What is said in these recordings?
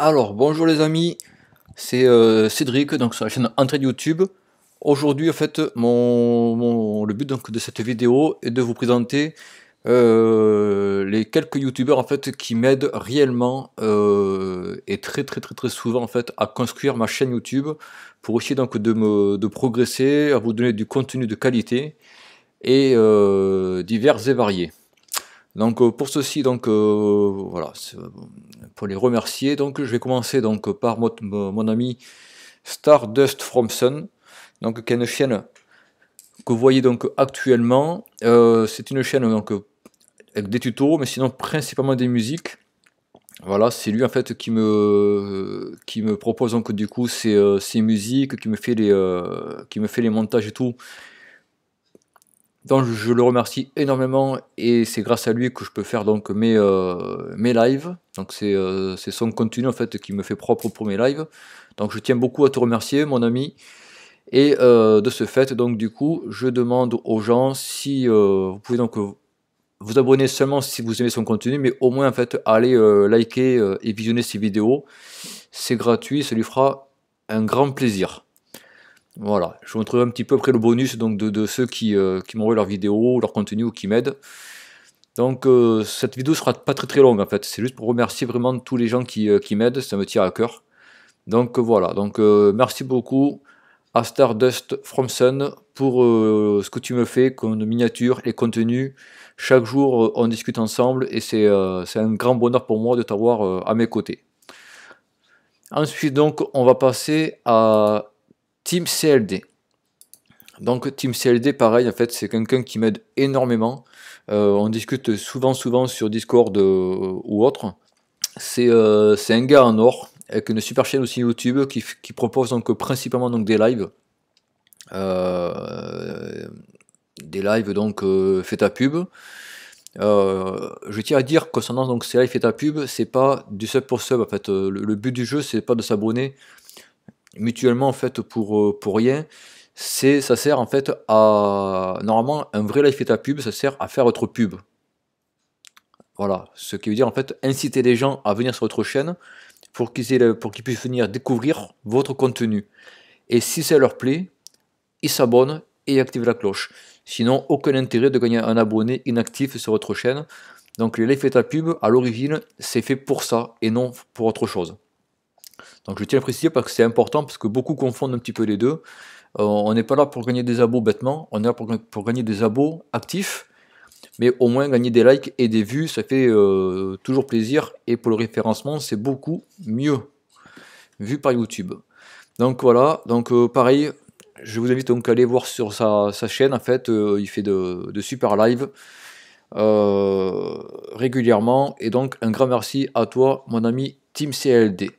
Alors, bonjour les amis, c'est Cédric, donc sur la chaîne Entrée YouTube. Aujourd'hui, en fait, le but donc, de cette vidéo est de vous présenter les quelques youtubeurs en fait qui m'aident réellement et très souvent en fait à construire ma chaîne YouTube pour essayer donc de progresser, à vous donner du contenu de qualité et divers et variés. Donc pour ceci, donc voilà, pour les remercier, donc je vais commencer donc par mon ami Stardust From Sun, donc qui est une chaîne que vous voyez donc actuellement. C'est une chaîne donc avec des tutos, mais sinon principalement des musiques. Voilà, c'est lui en fait qui me propose donc du coup ces musiques, qui me fait les montages et tout. Donc je le remercie énormément et c'est grâce à lui que je peux faire donc mes lives. Donc c'est son contenu en fait qui me fait propre pour mes lives. Donc je tiens beaucoup à te remercier mon ami. Et de ce fait donc du coup je demande aux gens si vous pouvez donc vous abonner seulement si vous aimez son contenu, mais au moins en fait aller liker et visionner ses vidéos. C'est gratuit, ça lui fera un grand plaisir. Voilà, je vous montrerai un petit peu après le bonus donc de ceux qui m'envoient leurs vidéos, leur contenu ou qui m'aident. Donc cette vidéo sera pas très longue en fait, c'est juste pour remercier vraiment tous les gens qui m'aident, ça me tient à cœur. Donc voilà, donc merci beaucoup à Stardust From Sun pour ce que tu me fais comme miniature et contenu. Chaque jour on discute ensemble et c'est un grand bonheur pour moi de t'avoir à mes côtés. Ensuite donc on va passer à Team CLD. Donc Team CLD, pareil, en fait, c'est quelqu'un qui m'aide énormément. On discute souvent sur Discord ou autre. C'est un gars en or, avec une super chaîne aussi YouTube qui propose donc principalement donc des lives. Euh, des lives donc fait ta pub. Je tiens à dire concernant donc ces lives fait ta pub, c'est pas du sub pour sub en fait. Le but du jeu c'est pas de s'abonner mutuellement en fait pour rien. Ça sert en fait à normalement un vrai live et ta pub, ça sert à faire votre pub. Voilà, ce qui veut dire en fait inciter les gens à venir sur votre chaîne pour qu'ils puissent venir découvrir votre contenu. Et si ça leur plaît, ils s'abonnent et activent la cloche. Sinon, aucun intérêt de gagner un abonné inactif sur votre chaîne. Donc les live et ta pub, à l'origine, c'est fait pour ça et non pour autre chose. Donc je tiens à préciser parce que c'est important, parce que beaucoup confondent un petit peu les deux. On n'est pas là pour gagner des abos bêtement, on est là pour gagner des abos actifs, mais au moins gagner des likes et des vues, ça fait toujours plaisir, et pour le référencement, c'est beaucoup mieux, vu par YouTube. Donc voilà, donc pareil, je vous invite donc à aller voir sur sa chaîne, en fait, il fait de super lives régulièrement, et donc un grand merci à toi, mon ami Team CLD.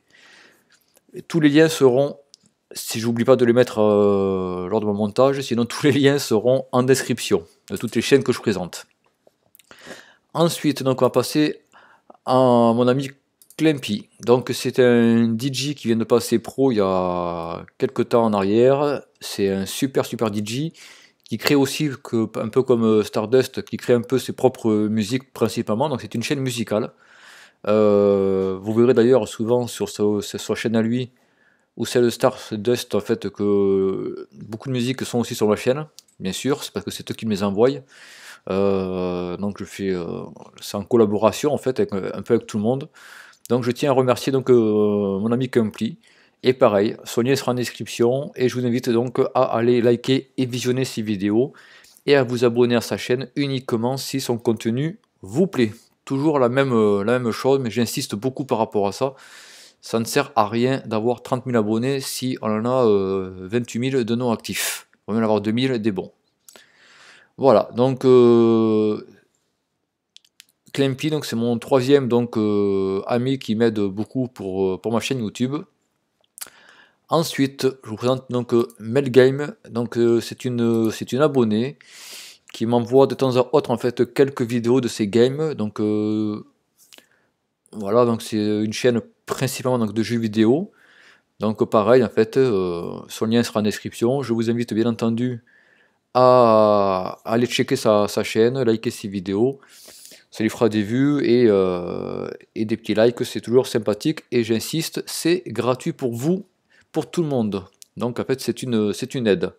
Tous les liens seront, si j'oublie pas de les mettre lors de mon montage, sinon tous les liens seront en description de toutes les chaînes que je présente. Ensuite, donc on va passer à mon ami Clempy. Donc c'est un DJ qui vient de passer pro il y a quelques temps en arrière. C'est un super DJ qui crée aussi, un peu comme Stardust, qui crée un peu ses propres musiques principalement. Donc c'est une chaîne musicale. Vous verrez d'ailleurs souvent sur sa chaîne à lui, ou celle de Stardust, en fait, que beaucoup de musiques sont aussi sur ma chaîne, bien sûr, c'est parce que c'est eux qui me les envoient. Donc je fais, c'est en collaboration en fait, un peu avec tout le monde. Donc je tiens à remercier donc mon ami Kumpli. Et pareil, son lien sera en description, et je vous invite donc à aller liker et visionner ses vidéos, et à vous abonner à sa chaîne uniquement si son contenu vous plaît. Toujours la même chose, mais j'insiste beaucoup par rapport à ça. Ça ne sert à rien d'avoir 30 000 abonnés si on en a 28 000 de non actifs. Il vaut mieux en avoir 2 000 des bons. Voilà, donc Clempy, donc c'est mon troisième donc, ami qui m'aide beaucoup pour ma chaîne YouTube. Ensuite, je vous présente donc Melgame, donc c'est une abonnée qui m'envoie de temps à autre en fait quelques vidéos de ses games. Donc voilà, donc c'est une chaîne principalement donc, de jeux vidéo. Donc pareil, en fait, son lien sera en description. Je vous invite bien entendu à aller checker sa chaîne, liker ses vidéos. ça lui fera des vues et des petits likes, c'est toujours sympathique. Et j'insiste, c'est gratuit pour vous, pour tout le monde. Donc en fait, c'est une aide.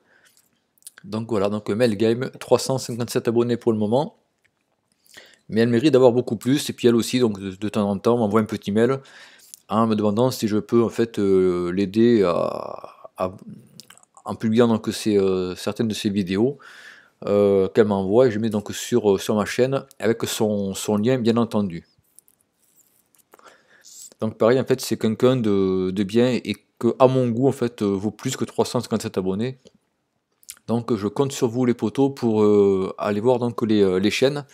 Donc voilà, donc Melgame, 357 abonnés pour le moment. Mais elle mérite d'avoir beaucoup plus. Et puis elle aussi, donc de temps en temps, m'envoie un petit mail en me demandant si je peux en fait l'aider en publiant donc certaines de ses vidéos qu'elle m'envoie et je mets donc sur ma chaîne avec son lien bien entendu. Donc pareil en fait c'est quelqu'un de bien et que à mon goût en fait vaut plus que 357 abonnés. Donc je compte sur vous les potos pour aller voir donc les chaînes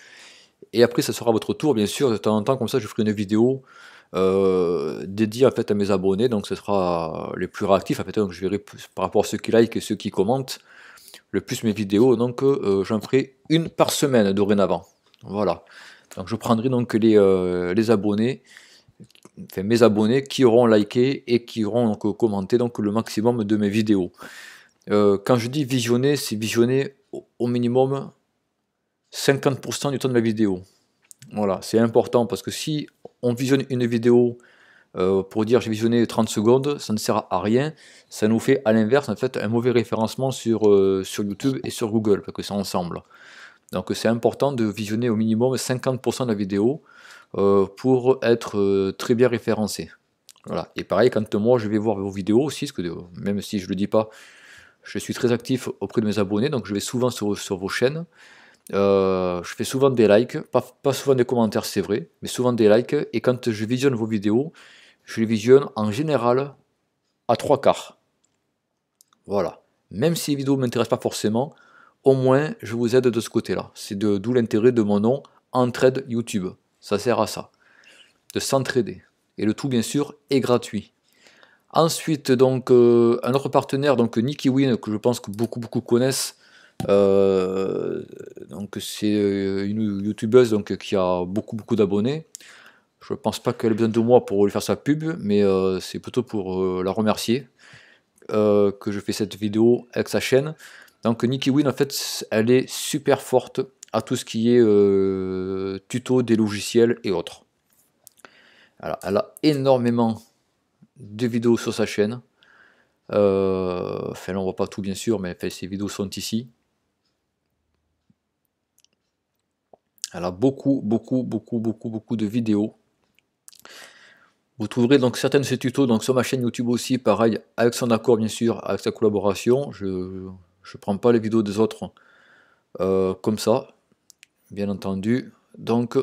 et après ça sera votre tour bien sûr de temps en temps comme ça je ferai une vidéo dédiée en fait à mes abonnés donc ce sera les plus réactifs en fait donc je verrai par rapport à ceux qui like et ceux qui commentent le plus mes vidéos, donc j'en ferai une par semaine dorénavant. Voilà. Donc je prendrai donc les abonnés, enfin mes abonnés qui auront liké et qui auront donc commenté donc le maximum de mes vidéos. Quand je dis visionner, c'est visionner au minimum 50% du temps de la vidéo. Voilà, c'est important parce que si on visionne une vidéo pour dire j'ai visionné 30 secondes, ça ne sert à rien, ça nous fait à l'inverse en fait un mauvais référencement sur YouTube et sur Google, parce que c'est ensemble. Donc c'est important de visionner au minimum 50% de la vidéo pour être très bien référencé. Voilà. Et pareil, quand moi je vais voir vos vidéos aussi, parce que même si je ne le dis pas, je suis très actif auprès de mes abonnés, donc je vais souvent sur vos chaînes. Je fais souvent des likes, pas souvent des commentaires c'est vrai, mais souvent des likes, et quand je visionne vos vidéos, je les visionne en général à 3/4. Voilà. Même si les vidéos ne m'intéressent pas forcément, au moins je vous aide de ce côté-là. C'est d'où l'intérêt de mon nom, Entraide YouTube. Ça sert à ça, de s'entraider. Et le tout bien sûr est gratuit. Ensuite donc un autre partenaire, donc NikiWin, que je pense que beaucoup connaissent. Donc c'est une youtubeuse donc, qui a beaucoup d'abonnés. Je pense pas qu'elle ait besoin de moi pour lui faire sa pub, mais c'est plutôt pour la remercier que je fais cette vidéo avec sa chaîne. Donc NikiWin en fait elle est super forte à tout ce qui est tuto des logiciels et autres. Alors, elle a énormément de vidéos sur sa chaîne. Enfin là on voit pas tout bien sûr, mais enfin, ses vidéos sont ici. Elle a beaucoup de vidéos. Vous trouverez donc certains de ces tutos donc sur ma chaîne YouTube aussi, pareil, avec son accord bien sûr, avec sa collaboration. Je ne prends pas les vidéos des autres comme ça, bien entendu. Donc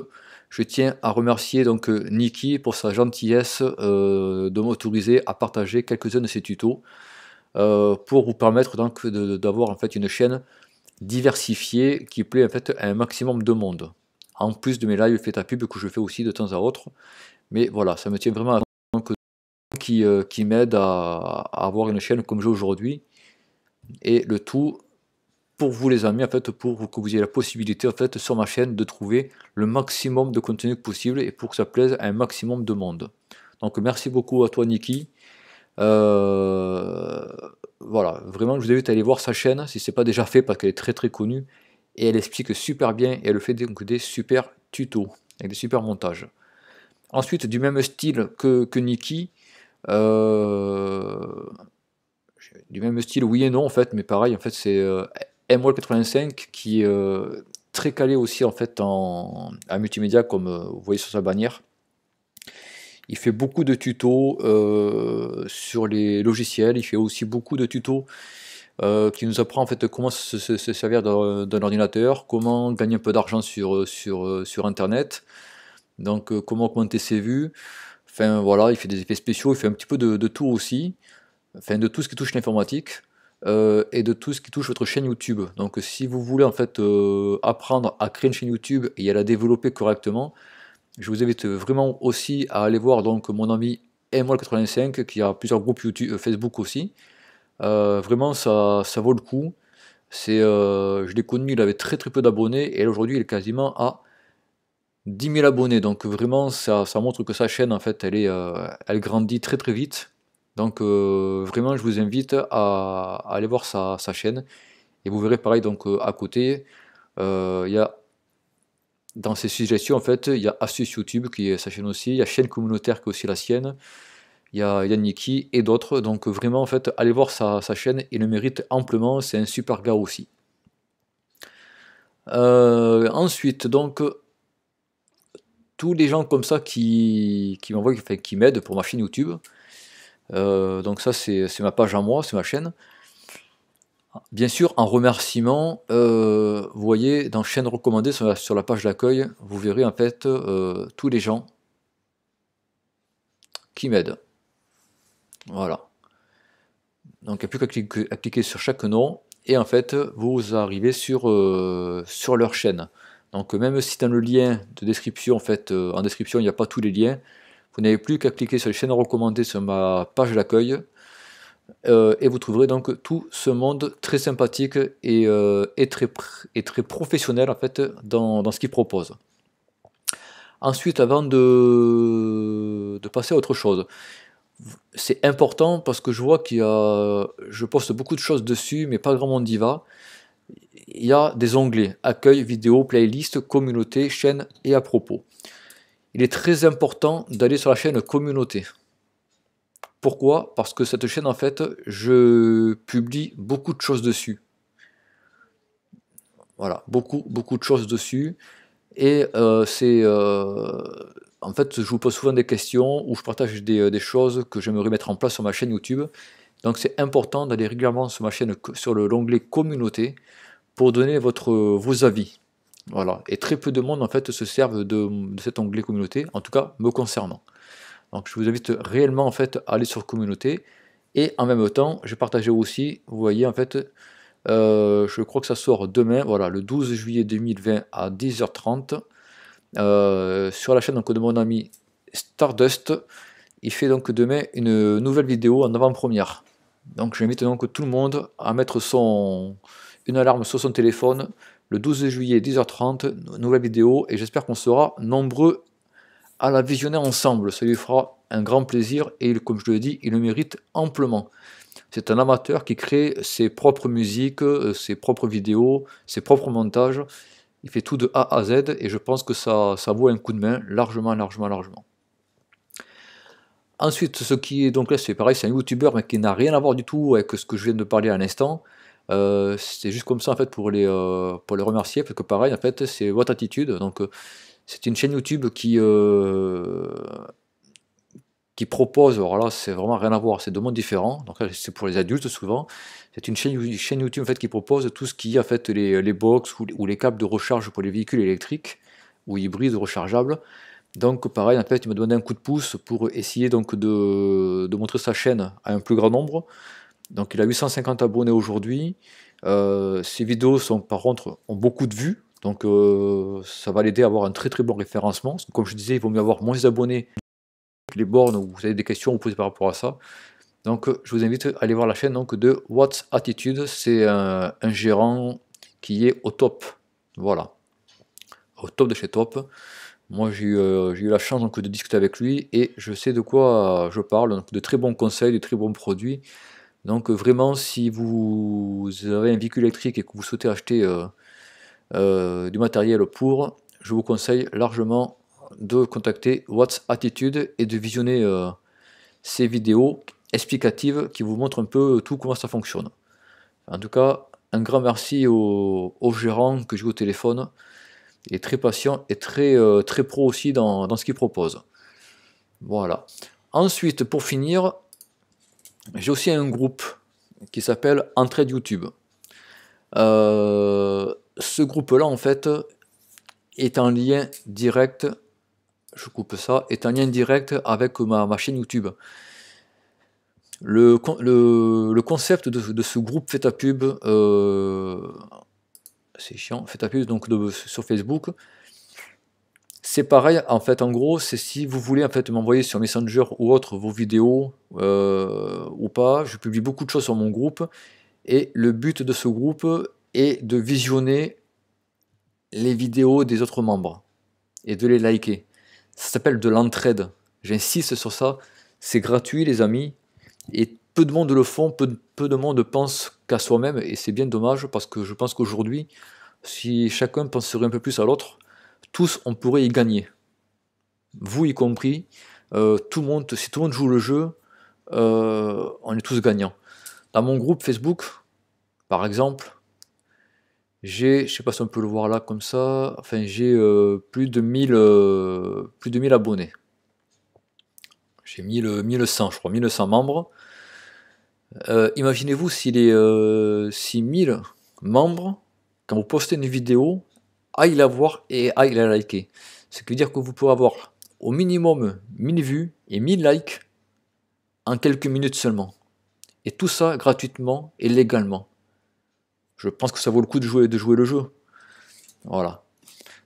je tiens à remercier donc Niki pour sa gentillesse de m'autoriser à partager quelques-uns de ses tutos pour vous permettre donc d'avoir en fait une chaîne diversifiée qui plaît en fait à un maximum de monde. En plus de mes lives fait à pub que je fais aussi de temps à autre. Mais voilà, ça me tient vraiment à cœur qui m'aide à avoir une chaîne comme j'ai aujourd'hui. Et le tout pour vous les amis, en fait, pour que vous ayez la possibilité en fait sur ma chaîne de trouver le maximum de contenu possible et pour que ça plaise à un maximum de monde. Donc merci beaucoup à toi Niki. Voilà, vraiment je vous invite à aller voir sa chaîne si ce n'est pas déjà fait parce qu'elle est très connue et elle explique super bien et elle fait donc des super tutos avec des super montages. Ensuite, du même style que Niki, du même style oui et non en fait, mais pareil en fait c'est MWall85 qui est très calé aussi en fait en multimédia comme vous voyez sur sa bannière. Il fait beaucoup de tutos sur les logiciels, il fait aussi beaucoup de tutos qui nous apprend en fait comment se servir d'un ordinateur, comment gagner un peu d'argent sur internet, donc comment augmenter ses vues, enfin voilà, il fait des effets spéciaux, il fait un petit peu de tout aussi, enfin de tout ce qui touche l'informatique et de tout ce qui touche votre chaîne YouTube. Donc si vous voulez en fait apprendre à créer une chaîne YouTube et à la développer correctement, je vous invite vraiment aussi à aller voir donc mon ami MWall85 qui a plusieurs groupes YouTube, Facebook aussi. Vraiment ça vaut le coup. Je l'ai connu, il avait très peu d'abonnés et aujourd'hui il est quasiment à 10 000 abonnés. Donc vraiment ça montre que sa chaîne en fait elle grandit très vite. Donc vraiment je vous invite à aller voir sa chaîne et vous verrez pareil donc à côté il y a dans ses suggestions, en fait, il y a Astuces YouTube qui est sa chaîne aussi, il y a Chaîne Communautaire qui est aussi la sienne, il y a Niki et d'autres. Donc vraiment, en fait, allez voir sa chaîne, il le mérite amplement, c'est un super gars aussi. Ensuite, donc, tous les gens comme ça qui m'envoient, enfin, qui m'aident pour ma chaîne YouTube. Donc ça, c'est ma page à moi, c'est ma chaîne. Bien sûr, en remerciement, vous voyez, dans chaîne recommandée, sur la page d'accueil, vous verrez en fait tous les gens qui m'aident. Voilà. Donc il n'y a plus qu'à cliquer sur chaque nom, et en fait, vous arrivez sur leur chaîne. Donc même si dans le lien de description, en fait, en description, il n'y a pas tous les liens, vous n'avez plus qu'à cliquer sur les chaînes recommandées sur ma page d'accueil, et vous trouverez donc tout ce monde très sympathique et très professionnel en fait dans ce qu'il propose. Ensuite, avant de passer à autre chose, c'est important parce que je vois je poste beaucoup de choses dessus, mais pas grand monde y va. Il y a des onglets accueil, vidéo, playlist, communauté, chaîne et à propos. Il est très important d'aller sur la chaîne communauté. Pourquoi? Parce que cette chaîne, en fait, je publie beaucoup de choses dessus. Voilà, beaucoup de choses dessus. Et en fait, je vous pose souvent des questions ou je partage des choses que j'aimerais mettre en place sur ma chaîne YouTube. Donc c'est important d'aller régulièrement sur ma chaîne, sur l'onglet communauté, pour donner vos avis. Voilà. Et très peu de monde, en fait, se servent de cet onglet communauté, en tout cas me concernant. Donc je vous invite réellement en fait à aller sur communauté, et en même temps j'ai partagé aussi, vous voyez en fait, je crois que ça sort demain, voilà, le 12 juillet 2020 à 10h30, sur la chaîne donc, de mon ami Stardust. Il fait donc demain une nouvelle vidéo en avant-première. Donc j'invite donc tout le monde à mettre une alarme sur son téléphone, le 12 juillet 10h30, nouvelle vidéo, et j'espère qu'on sera nombreux à la visionner ensemble. Ça lui fera un grand plaisir, et comme je le dis, il le mérite amplement. C'est un amateur qui crée ses propres musiques, ses propres vidéos, ses propres montages. Il fait tout de A à Z, et je pense que ça vaut un coup de main largement. Ensuite, ce qui est donc là, c'est pareil, c'est un youtubeur mais qui n'a rien à voir du tout avec ce que je viens de parler à l'instant. C'est juste comme ça en fait pour les remercier, parce que pareil en fait c'est What Attitude. Donc c'est une chaîne YouTube qui propose, alors là c'est vraiment rien à voir, c'est deux mondes différents, donc là c'est pour les adultes souvent. C'est une chaîne YouTube en fait qui propose tout ce qui est en fait les box ou les câbles de recharge pour les véhicules électriques ou hybrides rechargeables. Donc pareil, en fait il m'a donné un coup de pouce pour essayer donc de montrer sa chaîne à un plus grand nombre. Donc il a 850 abonnés aujourd'hui. Ses vidéos sont par contre ont beaucoup de vues, donc ça va l'aider à avoir un très bon référencement. Parce que, comme je disais, il vaut mieux avoir moins d'abonnés que les bornes où vous avez des questions à vous poser par rapport à ça. Donc je vous invite à aller voir la chaîne donc, de What's Attitude. C'est un gérant qui est au top. Voilà, au top de chez top. Moi j'ai eu la chance donc, de discuter avec lui, et je sais de quoi je parle, donc de très bons conseils, de très bons produits. Donc vraiment, si vous avez un véhicule électrique et que vous souhaitez acheter du matériel pour, je vous conseille largement de contacter What's Attitude et de visionner ces vidéos explicatives qui vous montrent un peu tout comment ça fonctionne. En tout cas, un grand merci au gérant que j'ai eu au téléphone. Il est très patient et très pro aussi dans ce qu'il propose. Voilà. Ensuite, pour finir, j'ai aussi un groupe qui s'appelle Entraide YouTube. Ce groupe-là, en fait, est en lien direct, je coupe ça, est en lien direct avec ma chaîne YouTube. Le concept de ce groupe Fais ta pub, c'est chiant, Fais ta pub donc sur Facebook, c'est pareil, en fait, en gros, c'est si vous voulez en fait m'envoyer sur Messenger ou autre vos vidéos ou pas, je publie beaucoup de choses sur mon groupe, et le but de ce groupe est de visionner les vidéos des autres membres et de les liker. Ça s'appelle de l'entraide, j'insiste sur ça, c'est gratuit les amis, et peu de monde le font, peu de monde pense qu'à soi-même, et c'est bien dommage parce que je pense qu'aujourd'hui, si chacun penserait un peu plus à l'autre, tous on pourrait y gagner, vous y compris. Tout le monde, si tout le monde joue le jeu, on est tous gagnants. Dans mon groupe Facebook, par exemple, j'ai, je sais pas si on peut le voir là comme ça, enfin j'ai plus de 1000 abonnés. J'ai 1100, je crois, 1100 membres. Imaginez-vous si 1000 membres, quand vous postez une vidéo, aillent la voir et aillent la liker. Ce qui veut dire que vous pourrez avoir au minimum 1000 vues et 1000 likes en quelques minutes seulement. Et tout ça gratuitement et légalement. Je pense que ça vaut le coup de jouer le jeu. Voilà.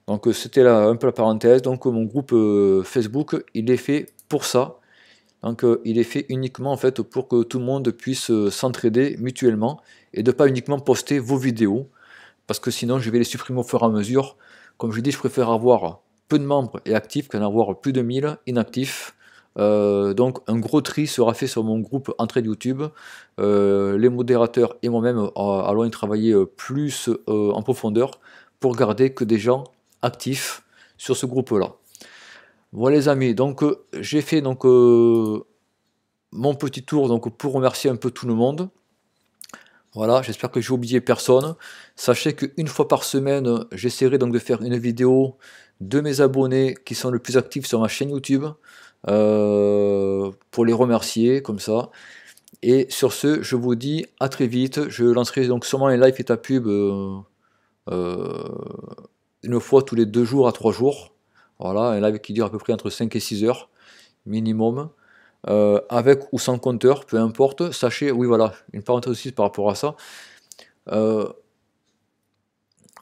Donc c'était là un peu la parenthèse. Donc mon groupe Facebook, il est fait pour ça. Donc il est fait uniquement en fait pour que tout le monde puisse s'entraider mutuellement et de pas uniquement poster vos vidéos, parce que sinon je vais les supprimer au fur et à mesure. Comme je dis, je préfère avoir peu de membres et actifs qu'en avoir plus de 1000 inactifs. Donc un gros tri sera fait sur mon groupe Entraide YouTube. Les modérateurs et moi-même allons y travailler plus en profondeur pour garder que des gens actifs sur ce groupe-là. Voilà les amis, donc j'ai fait donc mon petit tour donc pour remercier un peu tout le monde. Voilà, j'espère que j'ai oublié personne. Sachez qu'une fois par semaine, j'essaierai donc de faire une vidéo de mes abonnés qui sont le plus actifs sur ma chaîne YouTube, pour les remercier comme ça. Et sur ce, je vous dis à très vite. Je lancerai donc sûrement un live et ta pub une fois tous les 2 jours à 3 jours. Voilà, un live qui dure à peu près entre 5 et 6 heures minimum. Avec ou sans compteur, peu importe. Sachez, oui voilà, une parenthèse aussi par rapport à ça.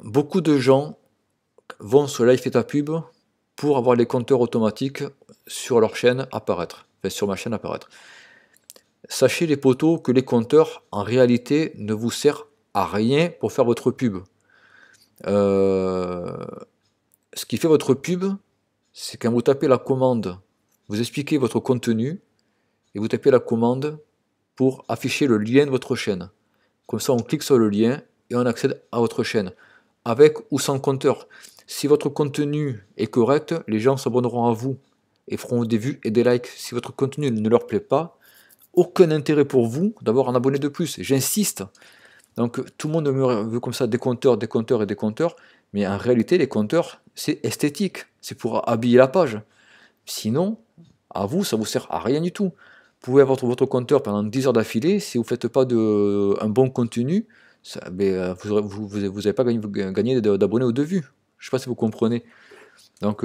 Beaucoup de gens vont sur Live et ta pub pour avoir les compteurs automatiques sur leur chaîne apparaître, enfin sur ma chaîne apparaître. Sachez les potos que les compteurs en réalité ne vous servent à rien pour faire votre pub. Ce qui fait votre pub, c'est quand vous tapez la commande, vous expliquez votre contenu et vous tapez la commande pour afficher le lien de votre chaîne. Comme ça, on clique sur le lien et on accède à votre chaîne, avec ou sans compteur. Si votre contenu est correct, les gens s'abonneront à vous et feront des vues et des likes. Si votre contenu ne leur plaît pas, aucun intérêt pour vous d'avoir un abonné de plus. J'insiste. Donc tout le monde veut comme ça des compteurs, des compteurs et des compteurs, mais en réalité, les compteurs, c'est esthétique. C'est pour habiller la page. Sinon, à vous, ça ne vous sert à rien du tout. Vous pouvez avoir votre compteur pendant 10 heures d'affilée, si vous ne faites pas un bon contenu, ça, vous n'avez pas gagné d'abonnés ou de vues. Je ne sais pas si vous comprenez. Donc,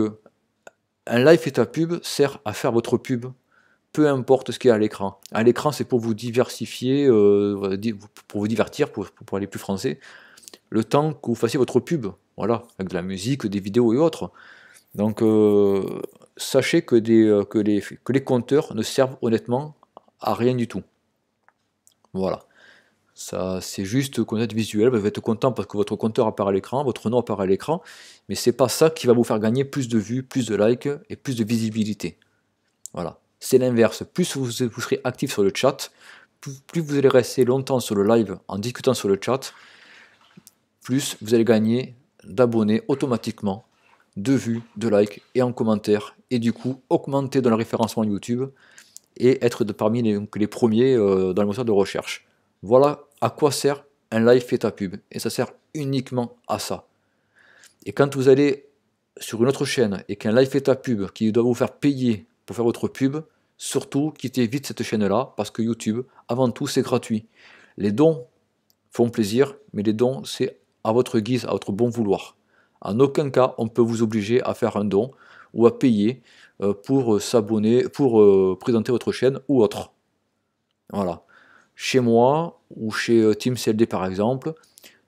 un live et ta pub sert à faire votre pub, peu importe ce qu'il y a à l'écran. À l'écran, c'est pour vous diversifier, pour vous divertir, pour aller plus français, le temps que vous fassiez votre pub. Voilà, avec de la musique, des vidéos et autres. Donc, sachez que les compteurs ne servent honnêtement à rien du tout. Voilà. Ça, c'est juste connaître visuel, vous êtes content parce que votre compteur apparaît à l'écran, votre nom apparaît à l'écran, mais c'est pas ça qui va vous faire gagner plus de vues, plus de likes et plus de visibilité. Voilà. C'est l'inverse. Plus vous serez actif sur le chat, plus vous allez rester longtemps sur le live en discutant sur le chat, plus vous allez gagner d'abonnés automatiquement, de vues, de likes et en commentaire, et du coup augmenter dans le référencement YouTube et être parmi les premiers dans le moteur de recherche. Voilà à quoi sert un live et ta pub, et ça sert uniquement à ça. Et quand vous allez sur une autre chaîne et qu'un live et ta pub qui doit vous faire payer pour faire votre pub, surtout quittez vite cette chaîne-là, parce que YouTube, avant tout, c'est gratuit. Les dons font plaisir, mais les dons, c'est à votre guise, à votre bon vouloir. En aucun cas, on peut vous obliger à faire un don ou à payer pour s'abonner, pour présenter votre chaîne ou autre. Voilà. Chez moi ou chez Team CLD par exemple,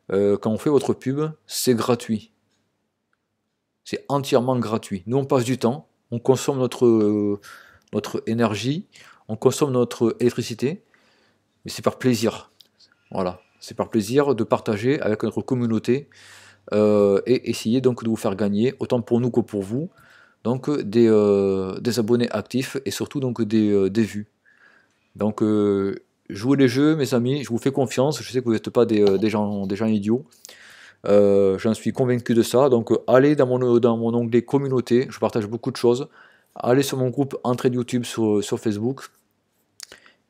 quand on fait votre pub, c'est gratuit. C'est entièrement gratuit. Nous, on passe du temps, on consomme notre énergie, on consomme notre électricité, mais c'est par plaisir. Voilà. C'est par plaisir de partager avec notre communauté et essayer donc de vous faire gagner, autant pour nous que pour vous, donc des abonnés actifs et surtout donc des vues. Donc jouez les jeux mes amis, je vous fais confiance, je sais que vous n'êtes pas des gens idiots. J'en suis convaincu de ça. Donc allez dans mon onglet communauté, je partage beaucoup de choses. Allez sur mon groupe Entraide YouTube sur Facebook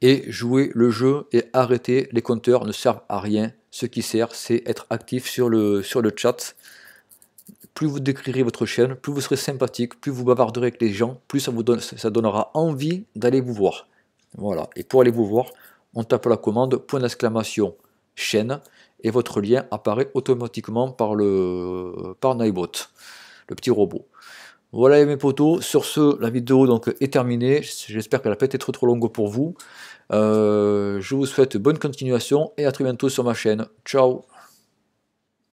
et jouez le jeu et arrêtez, les compteurs ne servent à rien. Ce qui sert, c'est être actif sur le chat. Plus vous décrirez votre chaîne, plus vous serez sympathique, plus vous bavarderez avec les gens, plus ça donnera envie d'aller vous voir. Voilà, et pour aller vous voir, on tape la commande !chaîne et votre lien apparaît automatiquement par Nightbot, le petit robot. Voilà mes potos, sur ce, la vidéo donc est terminée, j'espère qu'elle n'a pas été trop longue pour vous. Je vous souhaite bonne continuation et à très bientôt sur ma chaîne. Ciao.